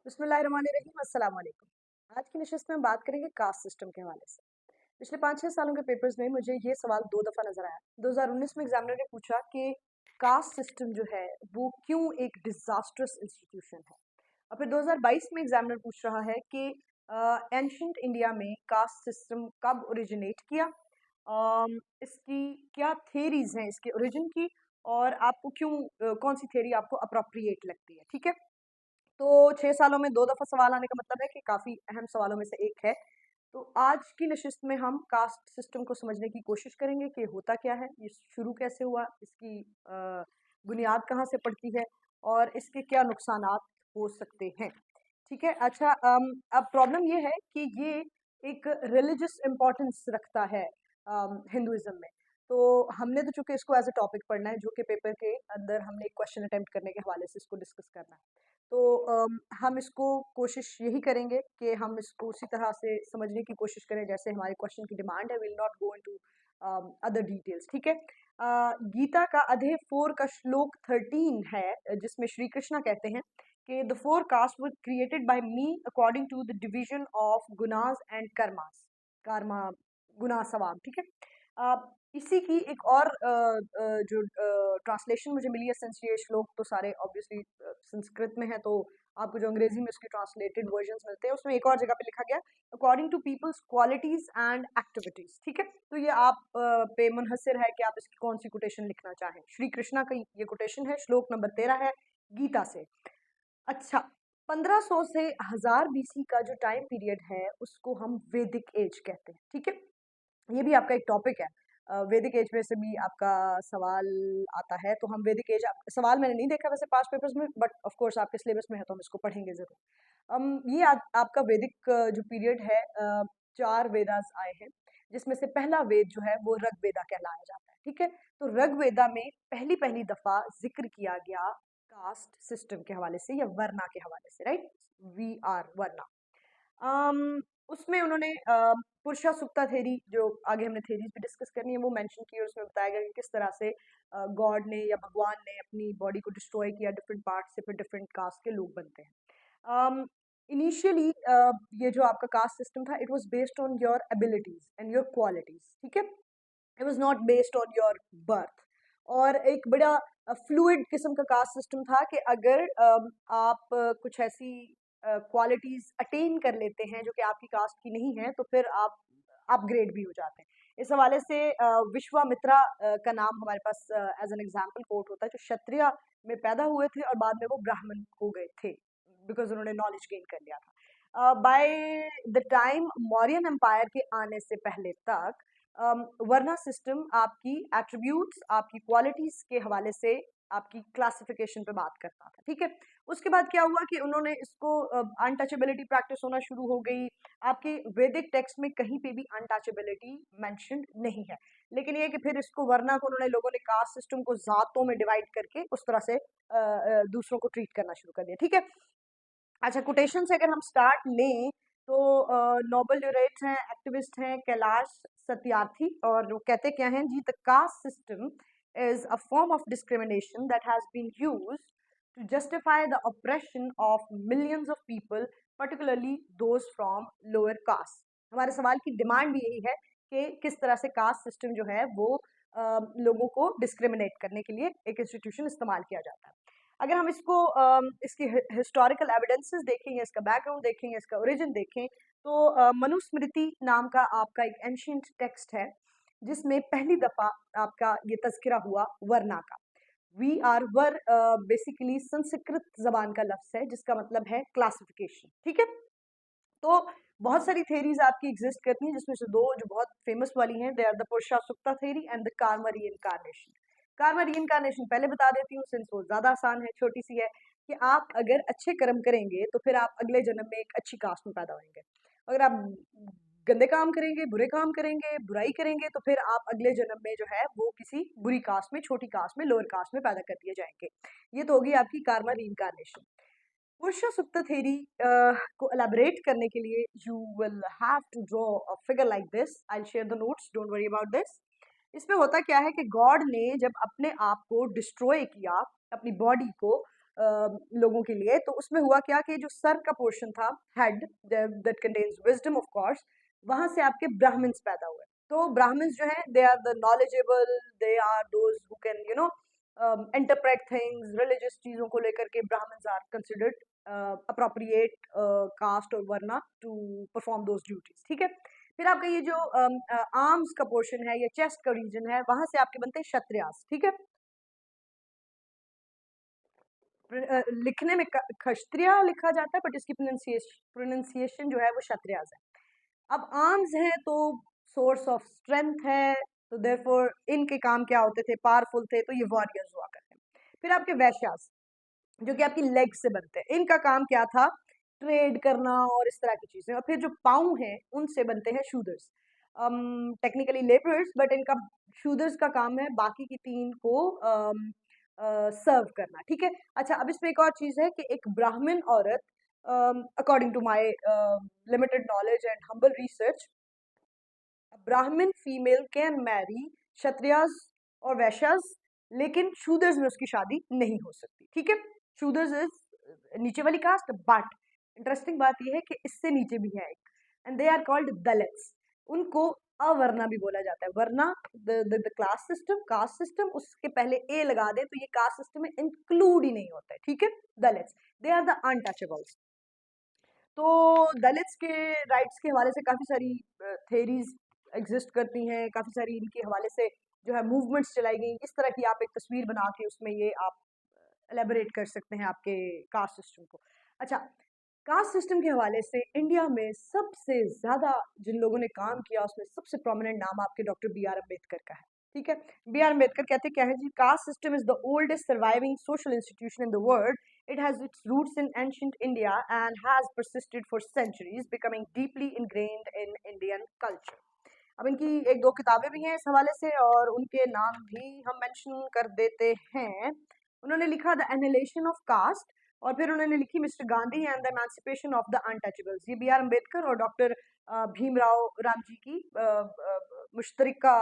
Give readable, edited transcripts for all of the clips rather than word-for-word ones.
बिस्मिल्लाहिर्रहमानिर्रहीम, अस्सलाम वालेकुम। आज की नशिस्त में हम बात करेंगे कास्ट सिस्टम के हवाले से। पिछले 5-6 सालों के पेपर्स में मुझे ये सवाल 2 दफ़ा नज़र आया। 2019 में एग्जामिनर ने पूछा कि कास्ट सिस्टम जो है वो क्यों एक डिज़ास्ट्रस इंस्टीट्यूशन है। और फिर 2022 में एग्जामिनर पूछ रहा है कि एंशिएंट इंडिया में कास्ट सिस्टम कब ओरिजिनेट किया, इसकी क्या थेरीज़ हैं इसके ओरिजिन की, और आपको क्यों कौन सी थेरी आपको अप्रोप्रिएट लगती है, ठीक है? तो 6 सालों में 2 दफ़ा सवाल आने का मतलब है कि काफ़ी अहम सवालों में से एक है। तो आज की नशिस्त में हम कास्ट सिस्टम को समझने की कोशिश करेंगे कि होता क्या है, ये शुरू कैसे हुआ, इसकी बुनियाद कहाँ से पड़ती है और इसके क्या नुकसानात हो सकते हैं। ठीक है? अच्छा, अब प्रॉब्लम ये है कि ये एक रिलिजियस इम्पोर्टेंस रखता है हिंदुइज़्म में। तो हमने तो चूँकि इसको एज़ अ टॉपिक पढ़ना है, जो कि पेपर के अंदर हमने एक क्वेश्चन अटेम्प्ट करने के हवाले से इसको डिस्कस करना है। तो हम इसको कोशिश यही करेंगे कि हम इसको उसी तरह से समझने की कोशिश करें जैसे हमारे क्वेश्चन की डिमांड है। Will not go into other details, ठीक है? गीता का अध्याय 4 का श्लोक 13 है, जिसमें श्री कृष्णा कहते हैं कि the four caste were created by me according to the division of gunas and karmas. Karma, guna, सवाब, ठीक है? अ, इसी की एक और जो ट्रांसलेशन मुझे मिली है, सिंस ये श्लोक तो सारे ऑब्वियसली संस्कृत में है, तो आपको जो अंग्रेजी में उसके ट्रांसलेटेड वर्जन्स मिलते हैं उसमें एक और जगह पे लिखा गया according to people's qualities and activities, ठीक है? तो ये आप पे मुनहसर है कि आप इसकी कौन सी कोटेशन लिखना चाहें। श्री कृष्णा का ये कोटेशन है, श्लोक नंबर 13 है गीता से। अच्छा, 1500 से 1000 बीसी का जो टाइम पीरियड है उसको हम वैदिक एज कहते हैं, ठीक है? ये भी आपका एक टॉपिक है। वैदिक एज में से भी आपका सवाल आता है, तो हम वैदिक एज, सवाल मैंने नहीं देखा वैसे पास्ट पेपर्स में, बट ऑफ कोर्स आपके सिलेबस में है तो हम इसको पढ़ेंगे ज़रूर। ये आपका वैदिक जो पीरियड है, 4 वेदास आए हैं, जिसमें से पहला वेद जो है वो ऋग्वेदा कहलाया जाता है, ठीक है? तो ऋग्वेदा में पहली दफ़ा ज़िक्र किया गया कास्ट सिस्टम के हवाले से या वर्ना के हवाले से, राइट? वी आर वर्ना। उसमें उन्होंने पुरुषा सुक्ता थ्योरी, जो आगे हमने थ्योरीज भी डिस्कस करनी है, वो मेंशन की, और उसमें बताया गया कि किस तरह से गॉड ने या भगवान ने अपनी बॉडी को डिस्ट्रॉय किया, डिफरेंट पार्ट से फिर डिफरेंट कास्ट के लोग बनते हैं। इनिशियली ये जो आपका कास्ट सिस्टम था, it was based on your abilities and your qualities, ठीक है? It was not based on your birth. और एक बड़ा फ्लूइड किस्म का कास्ट सिस्टम था कि अगर आप कुछ ऐसी क्वालिटीज अटेन कर लेते हैं जो कि आपकी कास्ट की नहीं है, तो फिर आप अपग्रेड भी हो जाते हैं। इस हवाले से विश्वामित्रा का नाम हमारे पास एज एन एग्जाम्पल कोट होता है, जो क्षत्रिय में पैदा हुए थे और बाद में वो ब्राह्मण हो गए थे, बिकॉज उन्होंने नॉलेज गेन कर लिया था। By the time Mauryan empire के आने से पहले तक वर्ना सिस्टम आपकी एट्रीब्यूट्स, आपकी क्वालिटीज के हवाले से आपकी क्लासिफिकेशन पे बात करता था, ठीक है? उसके बाद क्या हुआ कि उन्होंने इसको अनटचेबिलिटी प्रैक्टिस होना शुरू हो गई। आपके वैदिक टेक्स्ट में कहीं पे भी अनटचेबिलिटी मेंशन्ड नहीं है, लेकिन ये कि फिर इसको वर्ना को उन्होंने लोगों ने कास्ट सिस्टम को जातों में डिवाइड करके उस तरह से दूसरों को ट्रीट करना शुरू कर दिया, ठीक है? अच्छा, कोटेशन से अगर हम स्टार्ट लें तो नोबल ड्यूरेट्स हैं, एक्टिविस्ट हैं कैलाश सत्यार्थी, और वो कहते क्या हैं जी, the caste system is a form of discrimination that has been used to justify the operation of millions of people, particularly those from lower caste. हमारे सवाल की डिमांड भी यही है कि किस तरह से कास्ट सिस्टम जो है वो लोगों को डिस्क्रिमिनेट करने के लिए एक इंस्टीट्यूशन इस्तेमाल किया जाता है। अगर हम इसको इसकी हिस्टोरिकल एविडेंसेस देखेंगे, इसका बैकग्राउंड देखेंगे, इसका ओरिजिन देखें, तो मनुस्मृति नाम का आपका एक एंशियंट टेक्स्ट है, जिसमें पहली दफा आपका ये तज़किरा हुआ वर्ना का। We are were basically Sanskrit जबान का लफ्ज है जिसका मतलब है क्लासिफिकेशन, ठीक है? तो बहुत सारी थेरीज आपकी एग्जिस्ट करती हैं, जिसमें से दो जो बहुत फेमस वाली हैं, दे are the Purusha Sukta theory and the karma reincarnation. Karma reincarnation पहले बता देती हूँ, सिंस वो ज्यादा आसान है, छोटी सी है, कि आप अगर अच्छे कर्म करेंगे तो फिर आप अगले जन्म में एक अच्छी कास्ट में पैदा होंगे। अगर आप गंदे काम करेंगे, बुरे काम करेंगे, बुराई करेंगे, तो फिर आप अगले जन्म में जो है वो किसी बुरी कास्ट में, छोटी कास्ट में, लोअर कास्ट में पैदा कर दिए जाएंगे। ये तो होगी आपकी कार्मा रीइंकार्नेशन। पुरुषा सुप्त थ्योरी को एलाबोरेट करने के लिए you will have to draw a figure like this. I will share the notes, don't worry about this. इसमें होता क्या है कि गॉड ने जब अपने आप को डिस्ट्रॉय किया, अपनी बॉडी को, लोगों के लिए। तो उसमें हुआ क्या कि जो सर का पोर्शन था, head that contains wisdom of course, वहां से आपके ब्राह्मण्स पैदा हुए। तो ब्राह्मण्स जो है they are the knowledgeable, they are those who can interpret things, religious चीजों को लेकर के Brahmins are considered appropriate caste और varna to perform those duties. ठीक है, फिर आपका ये जो आर्म्स का पोर्शन है या चेस्ट का रीजन है, वहां से आपके बनते हैं क्षत्रियास। ठीक है, लिखने में क्षत्रिय लिखा जाता है, बट इसकी प्रोनाउंसिएशन जो है वो क्षत्रियास है। अब आर्म्स है तो सोर्स ऑफ स्ट्रेंथ है, तो देयरफॉर इनके काम क्या होते थे, पावरफुल थे, तो ये वॉरियर्स हुआ करते हैं। फिर आपके वैश्यास जो कि आपकी लेग से बनते हैं, इनका काम क्या था, ट्रेड करना और इस तरह की चीजें। और फिर जो पाँव हैं उनसे बनते हैं शूदर्स, टेक्निकली लेबरर्स, बट इनका शूदर्स का काम है बाकी की तीन को सर्व करना। ठीक है, अच्छा अब इसमें एक और चीज है कि एक ब्राह्मण औरत, according to my limited knowledge and humble research, Brahmin female can marry Kshatriyas और वैश्यास, लेकिन शूदर्स में उसकी शादी नहीं हो सकती। ठीक है, शूदर्स इज नीचे वाली कास्ट, बट इंटरेस्टिंग बात यह है कि इससे नीचे भी है एक, and they are called Dalits. उनको अवर्णा भी बोला जाता है। Varna the class system, caste system, उसके पहले ए लगा दे तो ये कास्ट सिस्टम में इंक्लूड ही नहीं होता है। ठीक है, Dalits, they are the untouchables. तो दलित्स के राइट्स के हवाले से काफ़ी सारी थेरीज एग्जिस्ट करती हैं, काफ़ी सारी इनके हवाले से जो है मूवमेंट्स चलाई गई। इस तरह की आप एक तस्वीर बना के उसमें ये आप एलेबोरेट कर सकते हैं आपके कास्ट सिस्टम को। अच्छा, कास्ट सिस्टम के हवाले से इंडिया में सबसे ज़्यादा जिन लोगों ने काम किया उसमें सबसे प्रोमिनेंट नाम आपके डॉक्टर बी आर अम्बेडकर का है। ठीक है, बी आर अम्बेडकर कहते क्या है जी, caste system is the oldest surviving social institution in the world. It has its roots in ancient India and has persisted for centuries, becoming deeply ingrained in Indian culture. अब इनकी एक दो किताबें भी हैं इस हवाले से और उनके नाम भी हम मेंशन कर देते हैं। उन्होंने लिखा द एनिलेशन ऑफ कास्ट, और फिर उन्होंने लिखी mister Gandhi and the emancipation of the untouchables. ये बी आर अम्बेडकर और डॉक्टर भीमराव राम जी की मुश्तरका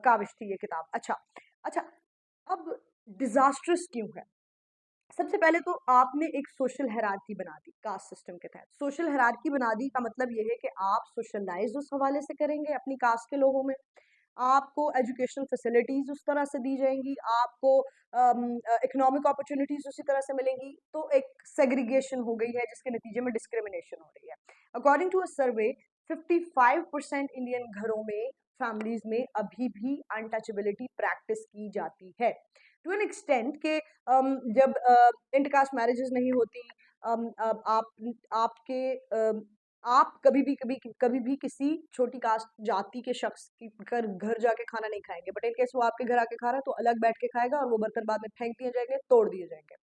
काविश थी ये किताब। अच्छा अच्छा, अब डिजास्ट्रस क्यों है? सबसे पहले तो आपने एक सोशल हायरार्की बना दी कास्ट सिस्टम के तहत। सोशल हायरार्की बना दी का मतलब ये है कि आप सोशलाइज उस हवाले से करेंगे अपनी कास्ट के लोगों में, आपको एजुकेशनल फैसिलिटीज उस तरह से दी जाएंगी, आपको इकोनॉमिक अपॉर्चुनिटीज उसी तरह से मिलेंगी। तो एक सेग्रीगेशन हो गई है जिसके नतीजे में डिस्क्रिमिनेशन हो रही है। According to a survey 55% Indian घरों में, फैमिलीज में अभी भी अनटचेबिलिटी प्रैक्टिस की जाती है टू एन एक्सटेंट के जब इंटरकास्ट मैरिजेस नहीं होती, आप आपके आप कभी भी किसी छोटी कास्ट जाति के शख्स की घर जाके खाना नहीं खाएंगे, बट इन केस वो आपके घर आके खा रहा है तो अलग बैठ के खाएगा और वो बर्तन बाद में फेंक दिए जाएंगे, तोड़ दिए जाएंगे।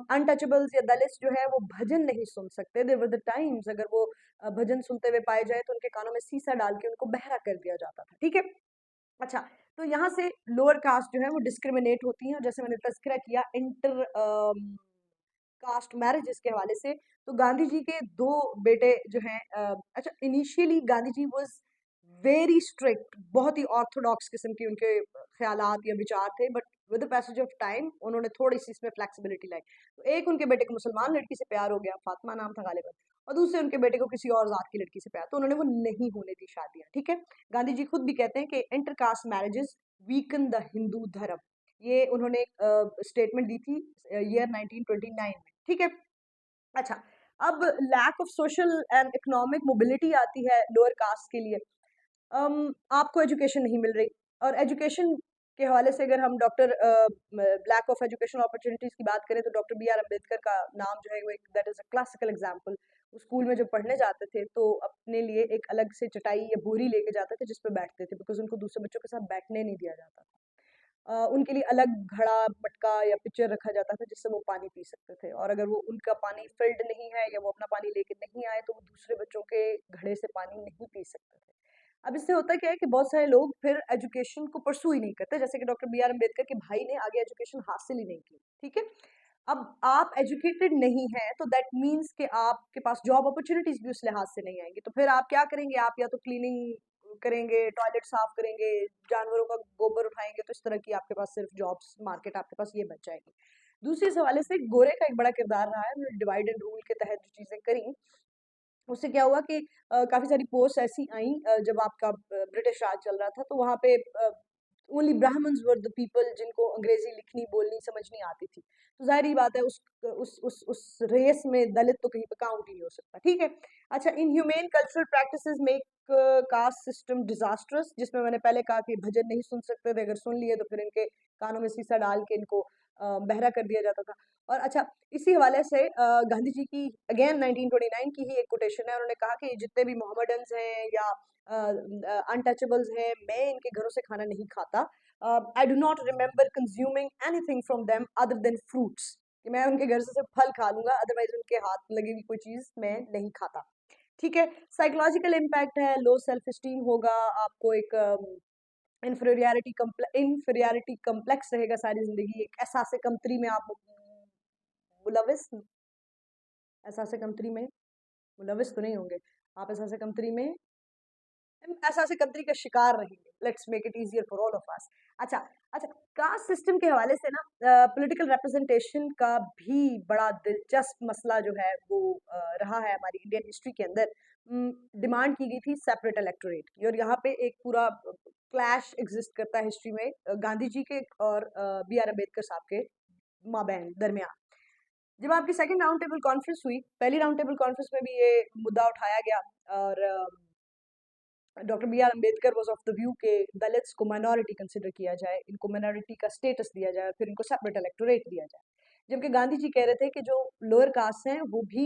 अनटचेबल्स या दलित्स जो है वो भजन नहीं सुन सकते। देयर वर द टाइम्स अगर वो भजन सुनते हुए पाए जाए तो उनके कानों में सीसा डाल के उनको बहरा कर दिया जाता था। ठीक है, अच्छा, तो यहाँ से लोअर कास्ट जो है वो डिस्क्रिमिनेट होती हैं। जैसे मैंने तज़किरा किया इंटर कास्ट मैरिजेस के हवाले से, तो गांधी जी के दो बेटे जो हैं, अच्छा initially Gandhi ji was very strict, बहुत ही ऑर्थोडॉक्स किस्म की उनके ख्यालात या विचार थे, but with the passage of time उन्होंने थोड़ी सी इसमें फ्लेक्सिबिलिटी लाई। तो एक उनके बेटे को मुसलमान लड़की से प्यार हो गया, फातिमा नाम था गालिबन, और दूसरे उनके बेटे को किसी और जात की लड़की से प्यार, तो उन्होंने वो नहीं होने दी शादियां। ठीक है, गांधी जी खुद भी कहते हैं कि intercaste marriages weaken the Hindu धर्म, ये उन्होंने स्टेटमेंट दी थी ईयर 1929 में। ठीक है, अच्छा, अब lack of social and economic mobility आती है लोअर कास्ट के लिए। आपको एजुकेशन नहीं मिल रही, और एजुकेशन के हवाले से अगर हम doctor lack of education opportunities की बात करें तो डॉक्टर बी आर अम्बेडकर का नाम जो है वो एक that is a classical example. वो स्कूल में जब पढ़ने जाते थे तो अपने लिए एक अलग से चटाई या बोरी लेके जाते थे जिस पे बैठते थे, बिकॉज उनको दूसरे बच्चों के साथ बैठने नहीं दिया जाता था। उनके लिए अलग घड़ा, मटका या पिक्चर रखा जाता था जिससे वो पानी पी सकते थे, और अगर वो उनका पानी फिल्ड नहीं है या वो अपना पानी लेके नहीं आए तो वो दूसरे बच्चों के घड़े से पानी नहीं पी सकते थे। अब इससे होता क्या है कि बहुत सारे लोग फिर एजुकेशन को परसू ही नहीं करते, जैसे कि डॉक्टर बी आर अम्बेडकर के भाई ने आगे एजुकेशन हासिल ही नहीं की। ठीक है, अब आप एजुकेटेड नहीं हैं तो दैट मीन्स कि आपके पास जॉब अपॉर्चुनिटीज भी उस लिहाज से नहीं आएंगी। तो फिर आप क्या करेंगे, आप या तो क्लीनिंग करेंगे, टॉयलेट साफ करेंगे, जानवरों का गोबर उठाएंगे, तो इस तरह की आपके पास सिर्फ जॉब्स मार्केट आपके पास ये बच जाएगी। दूसरी इस हवाले से गोरे का एक बड़ा किरदार रहा है, उन्होंने डिवाइड एंड रूल के तहत जो चीज़ें करी, उससे क्या हुआ कि काफ़ी सारी पोस्ट ऐसी आई जब आपका ब्रिटिश राज चल रहा था, तो वहाँ पे only Brahmins were the people जिनको अंग्रेजी लिखनी बोलनी समझ नहीं आती थी। तो जाहिर ही बात है उस रेस में दलित तो कहीं पे काउंट ही नहीं हो सकता, ठीक है। अच्छा, inhumane cultural practices make caste system disastrous, जिसमें मैंने पहले कहा कि भजन नहीं सुन सकते थे, अगर सुन लिए तो फिर इनके कानों में शीशा डाल के इनको बहरा कर दिया जाता था। और अच्छा, इसी हवाले से गांधी जी की अगेन 1929 की ही एक कोटेशन है, उन्होंने कहा कि जितने भी मोहम्मडन्स हैं या अनटचेबल्स हैं, मैं इनके घरों से खाना नहीं खाता। I do not remember consuming anything from them other than fruits, कि मैं उनके घर से सिर्फ फल खा लूंगा, अदरवाइज उनके हाथ लगी हुई कोई चीज मैं नहीं खाता, ठीक है। साइकोलॉजिकल इम्पैक्ट है, लो सेल्फ स्टीम होगा, आपको एक इंफीरियरिटी कम्प्लेक्स रहेगा सारी जिंदगी, एक एहसास कमतरी में आप मुलविस एहसास कमतरी में मुलविस तो नहीं होंगे, आप एहसास कमतरी में एहसास कमतरी का शिकार रहेंगे। Let's make it easier for all of us. अच्छा अच्छा, कास्ट सिस्टम के हवाले से ना पॉलिटिकल रिप्रेजेंटेशन का भी बड़ा दिलचस्प मसला जो है वो रहा है हमारी इंडियन हिस्ट्री के अंदर। डिमांड की गई थी सेपरेट इलेक्टोरेट की, और यहाँ पे एक पूरा क्लैश एग्जिस्ट करता है हिस्ट्री में गांधी जी के और बी आर अम्बेडकर साहब के माबैन दरमियान। जब आपकी सेकंड राउंड टेबल कॉन्फ्रेंस हुई, पहली राउंड टेबल कॉन्फ्रेंस में भी ये मुद्दा उठाया गया, और doctor B R Ambedkar was of the view के दलित्स को माइनॉरिटी कंसिडर किया जाए, इनको माइनॉरिटी का स्टेटस दिया जाए, फिर इनको सेपरेट इलेक्टोरेट दिया जाए। जबकि गांधी जी कह रहे थे कि जो लोअर कास्ट हैं वो भी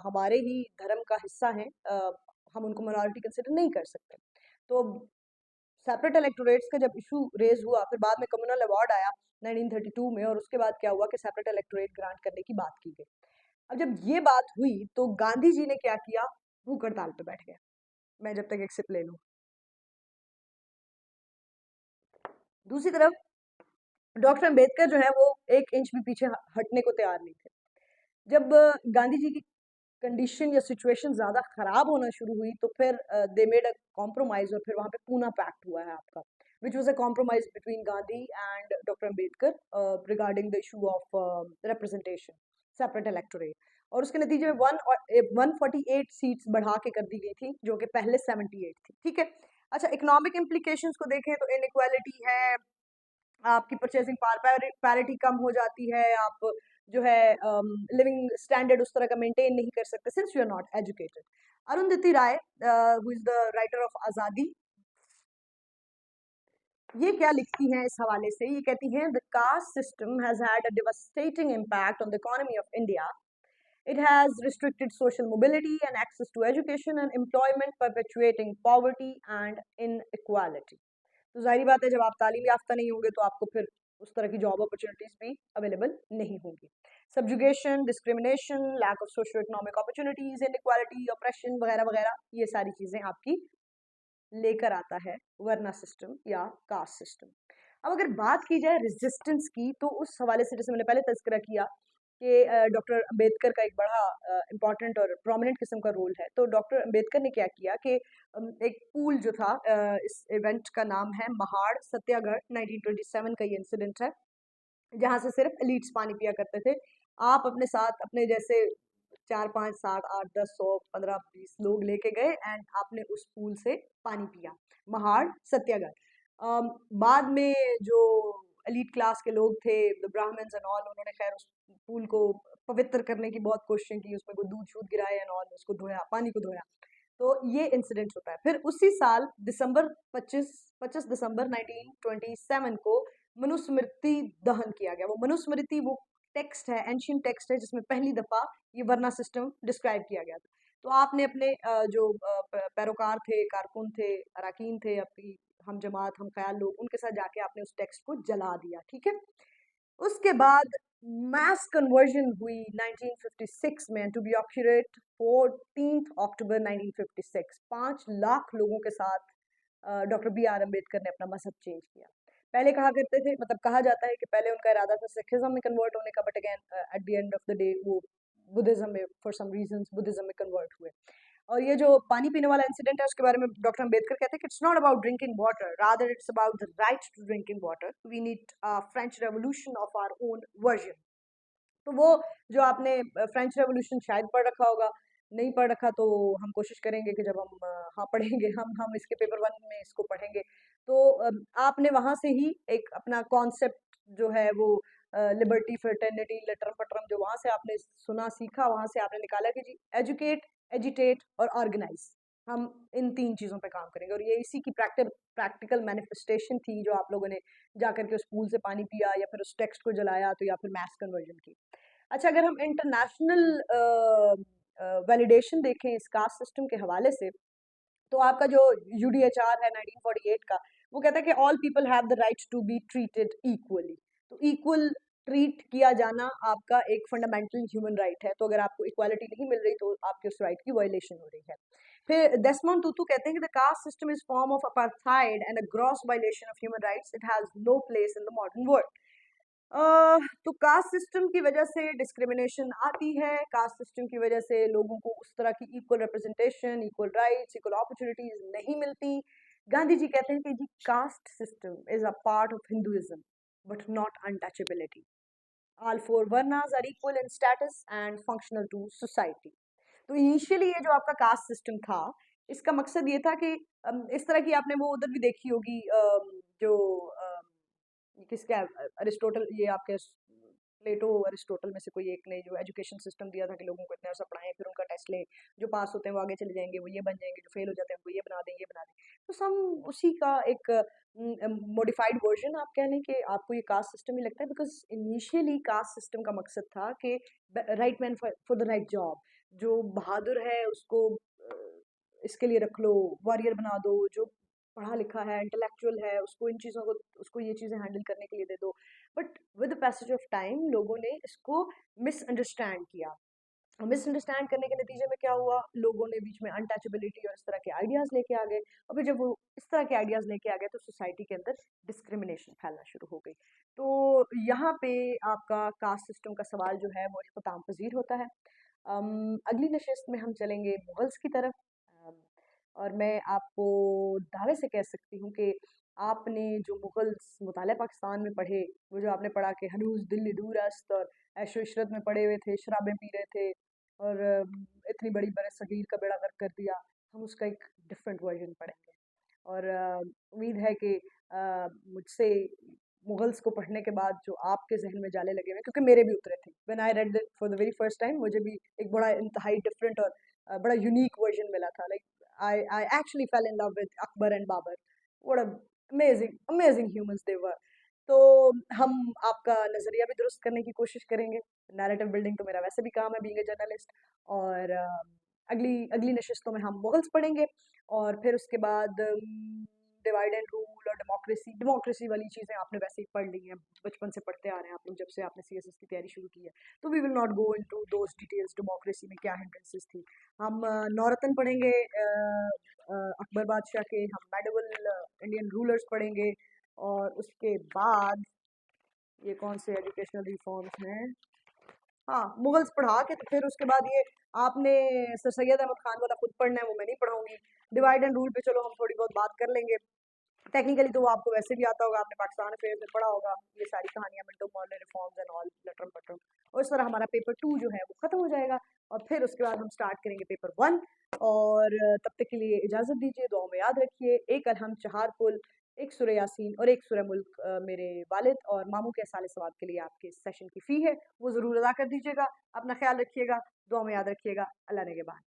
हमारे ही धर्म का हिस्सा हैं, हम उनको माइनॉरिटी कंसिडर नहीं कर सकते। तो सेपरेट इलेक्टोरेट्स का जब इशू रेज हुआ, फिर बाद में कम्युनल अवार्ड आया 1932 में, और उसके बाद क्या हुआ कि सेपरेट इलेक्टोरेट ग्रांट करने की बात की गई। अब जब ये बात हुई तो गांधी जी ने क्या किया, भूख हड़ताल पे बैठ गए। मैं जब तक एक सिप ले लूं। दूसरी तरफ डॉक्टर अंबेडकर जो है वो एक इंच भी पीछे हटने को तैयार नहीं थे। जब गांधी जी की कंडीशन या सिचुएशन ज़्यादा ख़राब होना शुरू हुई तो फिर दे मेड अ कॉम्प्रोमाइज़, और फिर वहाँ पे पूना पैक्ट हुआ है आपका, which was a compromise between Gandhi and doctor Ambedkar regarding the issue of representation separate electorate. और उसके नतीजे में 148 सीट्स बढ़ा के कर दी गई थी, जो कि पहले 78 थी, ठीक है। अच्छा, इकोनॉमिक इम्प्लीकेशंस को देखें तो इनइक्वालिटी है, आपकी परचेसिंग पावर पैरिटी कम हो जाती है, आप जो है लिविंग स्टैंडर्ड उस तरह का मेंटेन नहीं कर सकते since you are not educated. Arundhati Roy, who is the writer of Azadi, ये क्या लिखती हैं इस हवाले से, ये कहती हैं the caste system has had a devastating impact on the economy of India. It has restricted social mobility and access to education and employment, perpetuating poverty and inequality. तो जाहिर बात है जब आप तालीम याफ्ता नहीं होंगे तो आपको फिर उस तरह की जॉब अपॉर्चुनिटीज भी अवेलेबल नहीं होंगी। Subjugation, discrimination, lack of socio economic opportunities, inequality, oppression वगैरह वगैरह, ये सारी चीजें आपकी लेकर आता है वर्ना सिस्टम या कास्ट सिस्टम। अब अगर बात की जाए रेजिस्टेंस की, तो उस हवाले से जैसे मैंने पहले तज़किरा किया कि डॉक्टर अंबेडकर का एक बड़ा इम्पॉर्टेंट और प्रोमिनेंट किस्म का रोल है। तो डॉक्टर अंबेडकर ने क्या किया कि एक पूल जो था, इस इवेंट का नाम है महाड़ सत्याग्रह, 1927 का ये इंसिडेंट है, जहाँ से सिर्फ एलीट्स पानी पिया करते थे। आप अपने साथ अपने जैसे 4, 5, 7, 8, 10, 100, 15, 20 लोग लेके गए एंड आपने उस पूल से पानी पिया, महाड़ सत्याग्रह। बाद में जो एलीट क्लास के लोग थे, द ब्राह्मण्स एंड ऑल, उन्होंने खैर उस पूल को पवित्र करने की बहुत कोशिशें की, उसमें कोई दूध शूध गिराए एंड ऑल, उसको धोया, पानी को धोया। तो ये इंसिडेंट होता है। फिर उसी साल दिसंबर 25 दिसंबर 1927 को मनुस्मृति दहन किया गया। वो मनुस्मृति वो टेक्स्ट है, एंशियंट टेक्स्ट है, जिसमें पहली दफा ये वर्ना सिस्टम डिस्क्राइब किया गया था। तो आपने अपने जो पैरोकार थे, कारकुन थे, अराकीन थे, अपनी हम जमात हम ख्याल लोग, उनके साथ जाके आपने उस टेक्स्ट को जला दिया, ठीक है। उसके बाद मास कन्वर्जन हुई 1956 में, टू बी एक्यूरेट 14 अक्टूबर 1956, 5 लाख लोगों के साथ डॉक्टर बी आर अम्बेडकर ने अपना मजहब चेंज किया। पहले कहा करते थे, मतलब कहा जाता है कि पहले उनका इरादा था सिखिज्म में कन्वर्ट होने का, but again at the end of the day वो बुद्धिज्म में, फॉर सम रीजंस बुद्धिज्म में कन्वर्ट हुए। और ये जो पानी पीने वाला इंसिडेंट है, उसके बारे में डॉक्टर अम्बेडकर कहते हैं कि it's not about drinking water, rather it's about the right to drinking water, we need French revolution of our own version. तो वो जो आपने फ्रेंच रेवोल्यूशन शायद पढ़ रखा होगा, नहीं पढ़ रखा तो हम कोशिश करेंगे कि जब हम हाँ पढ़ेंगे, हम इसके पेपर 1 में इसको पढ़ेंगे। तो आपने वहाँ से ही एक अपना कॉन्सेप्ट जो है वो लिबर्टी, फ्रेटर्निटी, लटरम-पटरम जो वहाँ से आपने सुना, सीखा, वहाँ से आपने निकाला कि जी एजुकेट, एजिटेट और ऑर्गेनाइज़। हम इन 3 चीज़ों पे काम करेंगे और ये इसी की प्रैक्टिकल मैनिफेस्टेशन थी जो आप लोगों ने जाकर के उस पूल से पानी पिया या फिर उस टेक्स्ट को जलाया तो या फिर मैथ्स कन्वर्जन की। अच्छा, अगर हम इंटरनेशनल वैलिडेशन देखें इस कास्ट सिस्टम के हवाले से, तो आपका जो यूडीएचआर है 1948 का, वो कहता है कि all people have the right to be treated equally. तो इक्वल ट्रीट किया जाना आपका एक फंडामेंटल ह्यूमन राइट है। तो अगर आपको इक्वालिटी नहीं मिल रही तो आपके उस राइट की वायलेशन हो रही है। फिर डेस्मोंड तुतु कहते हैं कि the caste system is form of apartheid and a gross violation of human rights, it has no place in the modern world. तो कास्ट सिस्टम की वजह से डिस्क्रिमिनेशन आती है, कास्ट सिस्टम की वजह से लोगों को उस तरह की equal representation, equal rights, equal opportunities नहीं मिलती। गांधी जी कहते हैं कि जी caste system is a part of Hinduism but not untouchability. All four varnas are equal in status and functional to society. तो इनिशियली ये जो आपका कास्ट सिस्टम था, इसका मकसद ये था कि इस तरह की आपने वो उधर भी देखी होगी, जो किसका अरिस्टोटल, ये आपके प्लेटो अरिस्टोटल में से कोई एक ने जो एजुकेशन सिस्टम दिया था कि लोगों को इतना ऐसा पढ़ाएं, फिर उनका टेस्ट लें, जो पास होते हैं वो आगे चले जाएंगे, वो ये बन जाएंगे, जो फेल हो जाते हैं उनको ये बना दें, ये बना दें। तो सम उसी का एक मॉडिफाइड वर्जन आप कह लें कि आपको ये कास्ट सिस्टम ही लगता है, बिकॉज इनिशियली कास्ट सिस्टम का मकसद था कि right man for the right job, जो बहादुर है उसको इसके लिए रख लो, वॉरियर बना दो, जो पढ़ा लिखा है, इंटेलेक्चुअल है, उसको इन चीज़ों को, उसको ये चीज़ें हैंडल करने के लिए दे दो। But with the passage of time लोगों ने इसको मिसअंडरस्टैंड किया। मिसअंडरस्टैंड करने के नतीजे में क्या हुआ, लोगों ने बीच में अनटचेबिलिटी और इस तरह के आइडियाज़ लेके आ गए, और फिर जब वो इस तरह के आइडियाज़ लेके आ गए तो सोसाइटी के अंदर डिस्क्रिमिनेशन फैलना शुरू हो गई। तो यहाँ पे आपका कास्ट सिस्टम का सवाल जो है वो इख्तिताम पजीर होता है। अगली नशिस्त में हम चलेंगे मुगल्स की तरफ। और मैं आपको दावे से कह सकती हूँ कि आपने जो मुगल्स मुताले पाकिस्तान में पढ़े, वो जो आपने पढ़ा कि हनूज दिल्ली दूर अस्त और ऐशो इशरत में पड़े हुए थे, शराबें पी रहे थे और इतनी बड़ी बरसगीर का बेड़ा गर्क कर दिया, हम उसका एक डिफरेंट वर्जन पढ़ेंगे। और उम्मीद है कि मुझसे मुगल्स को पढ़ने के बाद जो आपके जहन में जाले लगे हुए, क्योंकि मेरे भी उतरे थे, when I read it for the very first time, मुझे भी एक बड़ा इंतहाई डिफरेंट और बड़ा यूनिक वर्जन मिला था। Like I actually fell in love with Akbar and Babur. What a amazing humans they were. तो हम आपका नज़रिया भी दुरुस्त करने की कोशिश करेंगे। नैरेटिव बिल्डिंग तो मेरा वैसे भी काम है बीइंग अ जर्नलिस्ट। और अगली अगली नशिस्तों में हम मुगल्स पढ़ेंगे और फिर उसके बाद डिवाइड एंड रूल और डेमोक्रेसी, डेमोक्रेसी वाली चीज़ें आपने वैसे ही पढ़ ली हैं, बचपन से पढ़ते आ रहे हैं आप लोग, जब से आपने सीएसएस की तैयारी शुरू की है। तो we will not go into those details, democracy में क्या हिंड्रेंसेस थी। हम नौरतन पढ़ेंगे अकबर बादशाह के, हम मेडिवल इंडियन रूलर्स पढ़ेंगे, और उसके बाद ये कौन से एजुकेशनल रिफॉर्म्स हैं, हाँ मुगल्स पढ़ा के तो फिर उसके बाद ये आपने सर सैयद अहमद खान वाला खुद पढ़ना है, वो मैं नहीं पढ़ाऊंगी। डिवाइड एंड रूल पे चलो हम थोड़ी बहुत बात कर लेंगे। टेक्निकली तो वो आपको वैसे भी आता होगा, आपने पाकिस्तान अफेयर्स में पढ़ा होगा ये सारी कहानियां, Minto Morley reforms and all, लटरम पटरम। और इस तरह हमारा पेपर 2 जो है वो खत्म हो जाएगा, और फिर उसके बाद हम स्टार्ट करेंगे पेपर 1। और तब तक के लिए इजाज़त दीजिए, दुआ में याद रखिए, एक अलहम चहार पुल, एक सूरह यासीन और एक सूरह मुल्क मेरे वालिद और मामू के साले सवाब के लिए आपके सेशन की फ़ी है, वो ज़रूर अदा कर दीजिएगा। अपना ख्याल रखिएगा, दुआ में याद रखिएगा। अल्लाह ने के बाद।